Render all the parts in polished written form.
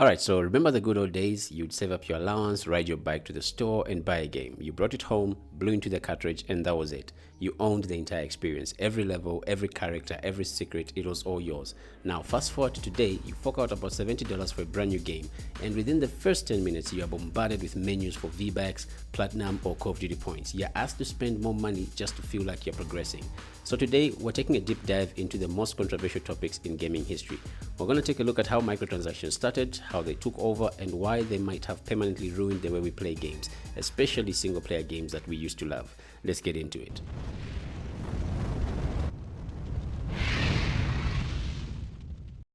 Alright, so remember the good old days? You'd save up your allowance, ride your bike to the store, and buy a game. You brought it home, blew into the cartridge, and that was it. You owned the entire experience. Every level, every character, every secret, it was all yours. Now, fast forward to today, you fork out about $70 for a brand new game, and within the first 10 minutes, you are bombarded with menus for V-Bucks, Platinum, or Call of Duty points. You're asked to spend more money just to feel like you're progressing. So today, we're taking a deep dive into the most controversial topics in gaming history. We're going to take a look at how microtransactions started, how they took over, and why they might have permanently ruined the way we play games, especially single-player games that we used to love. Let's get into it.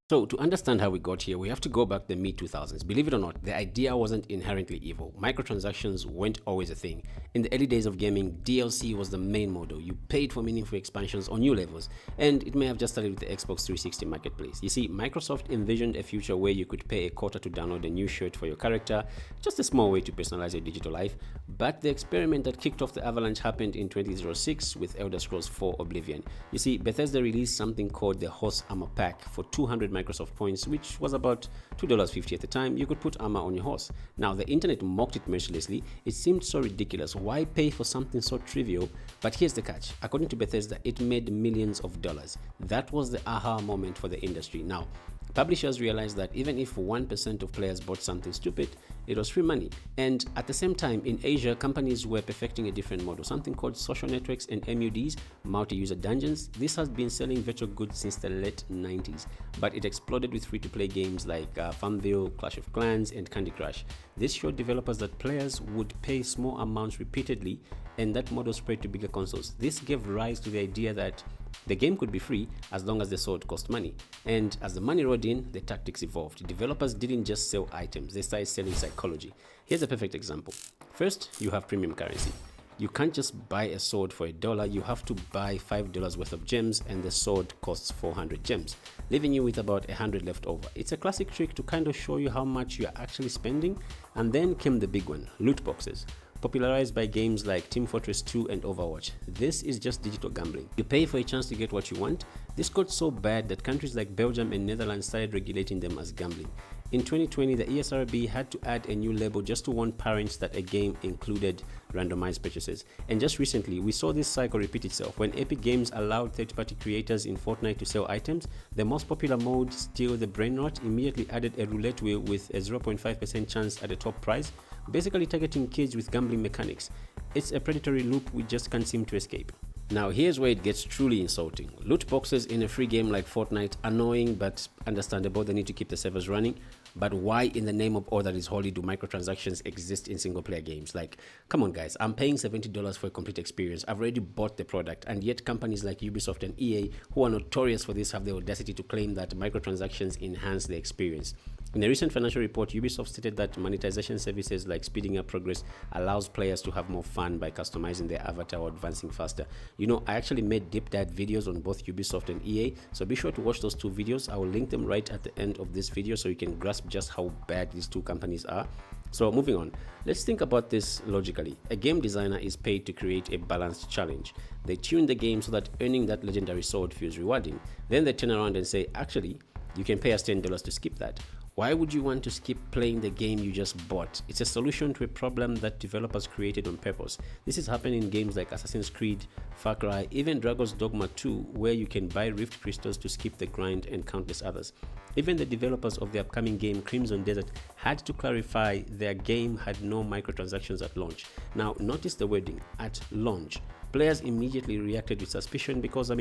So to understand how we got here, we have to go back to the mid-2000s. Believe it or not, the idea wasn't inherently evil. Microtransactions weren't always a thing. In the early days of gaming, DLC was the main model. You paid for meaningful expansions or new levels, and it may have just started with the Xbox 360 marketplace. You see, Microsoft envisioned a future where you could pay a quarter to download a new shirt for your character, just a small way to personalize your digital life. But the experiment that kicked off the avalanche happened in 2006 with Elder Scrolls 4 Oblivion. You see, Bethesda released something called the Horse Armor Pack for 200 Microsoft points, which was about $2.50 at the time. You could put armor on your horse. Now, the internet mocked it mercilessly. It seemed so ridiculous. Why pay for something so trivial? But here's the catch. According to Bethesda, it made millions of dollars. That was the aha moment for the industry. Now, publishers realized that even if 1% of players bought something stupid, it was free money. And at the same time, in Asia, companies were perfecting a different model, something called social networks and MUDs, multi-user dungeons. This has been selling virtual goods since the late 90s, but it exploded with free-to-play games like Farmville, Clash of Clans, and Candy Crush. This showed developers that players would pay small amounts repeatedly, and that model spread to bigger consoles. This gave rise to the idea that the game could be free as long as the sword cost money. And as the money rolled in, the tactics evolved. Developers didn't just sell items, they started selling psychology. Here's a perfect example. First, you have premium currency. You can't just buy a sword for $1, you have to buy $5 worth of gems, and the sword costs 400 gems, leaving you with about 100 left over. It's a classic trick to kind of show you how much you're actually spending. And then came the big one, loot boxes. Popularized by games like Team Fortress 2 and Overwatch. This is just digital gambling. You pay for a chance to get what you want. This got so bad that countries like Belgium and Netherlands started regulating them as gambling. In 2020, the ESRB had to add a new label just to warn parents that a game included randomized purchases. And just recently, we saw this cycle repeat itself. When Epic Games allowed third-party creators in Fortnite to sell items, the most popular mode, Steal the Brainrot, immediately added a roulette wheel with a 0.5% chance at the top prize, basically targeting kids with gambling mechanics. It's a predatory loop we just can't seem to escape. Now here's where it gets truly insulting. Loot boxes in a free game like Fortnite, annoying but understandable, they need to keep the servers running. But why in the name of all that is holy do microtransactions exist in single player games? Like, come on guys, I'm paying $70 for a complete experience. I've already bought the product, and yet companies like Ubisoft and EA, who are notorious for this, have the audacity to claim that microtransactions enhance the experience. In a recent financial report, Ubisoft stated that monetization services like speeding up progress allows players to have more fun by customizing their avatar or advancing faster. You know, I actually made deep dive videos on both Ubisoft and EA, so be sure to watch those two videos. I will link them right at the end of this video so you can grasp just how bad these two companies are. So moving on, let's think about this logically. A game designer is paid to create a balanced challenge. They tune the game so that earning that legendary sword feels rewarding. Then they turn around and say, actually, you can pay us $10 to skip that. Why would you want to skip playing the game you just bought? It's a solution to a problem that developers created on purpose. This is happening in games like Assassin's Creed, Far Cry, even Dragon's Dogma 2, where you can buy Rift Crystals to skip the grind, and countless others. Even the developers of the upcoming game Crimson Desert had to clarify their game had no microtransactions at launch. Now, notice the wording, at launch. Players immediately reacted with suspicion because,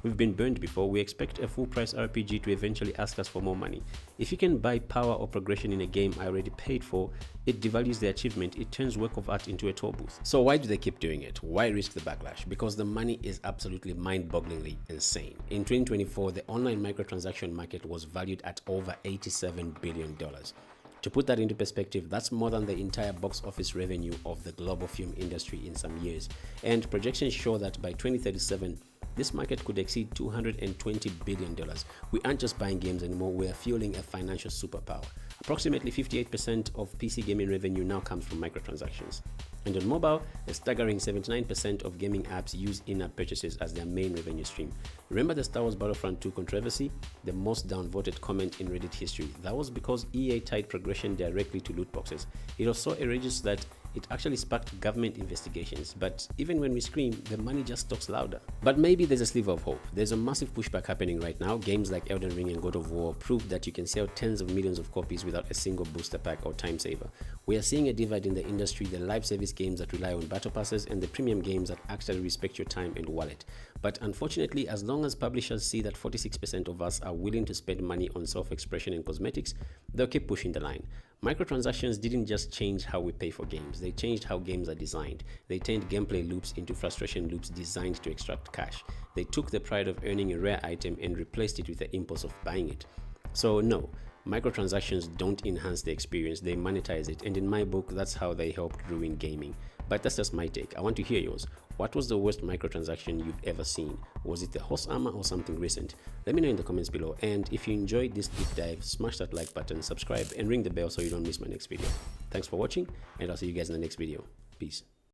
we've been burned before. We expect a full-price RPG to eventually ask us for more money. If you can buy power or progression in a game I already paid for, it devalues the achievement. It turns work of art into a toll booth. So why do they keep doing it? Why risk the backlash? Because the money is absolutely mind-bogglingly insane. In 2024, the online microtransaction market was valued at over $87 billion. To put that into perspective, that's more than the entire box office revenue of the global film industry in some years. And projections show that by 2037, this market could exceed $220 billion. We aren't just buying games anymore, we are fueling a financial superpower. Approximately 58% of PC gaming revenue now comes from microtransactions. And on mobile, a staggering 79% of gaming apps use in-app purchases as their main revenue stream. Remember the Star Wars Battlefront 2 controversy? The most downvoted comment in Reddit history. That was because EA tied progression directly to loot boxes. It was so egregious that it actually sparked government investigations, but even when we scream, the money just talks louder. But maybe there's a sliver of hope. There's a massive pushback happening right now. Games like Elden Ring and God of War prove that you can sell tens of millions of copies without a single booster pack or time saver. We are seeing a divide in the industry, the live service games that rely on battle passes and the premium games that actually respect your time and wallet. But unfortunately, as long as publishers see that 46% of us are willing to spend money on self-expression and cosmetics, they'll keep pushing the line. Microtransactions didn't just change how we pay for games, they changed how games are designed. They turned gameplay loops into frustration loops designed to extract cash. They took the pride of earning a rare item and replaced it with the impulse of buying it. So no, microtransactions don't enhance the experience, they monetize it, and in my book, that's how they helped ruin gaming. But that's just my take. I want to hear yours. What was the worst microtransaction you've ever seen? Was it the horse armor or something recent? Let me know in the comments below, and if you enjoyed this deep dive, smash that like button, subscribe, and ring the bell so you don't miss my next video. Thanks for watching, and I'll see you guys in the next video. Peace.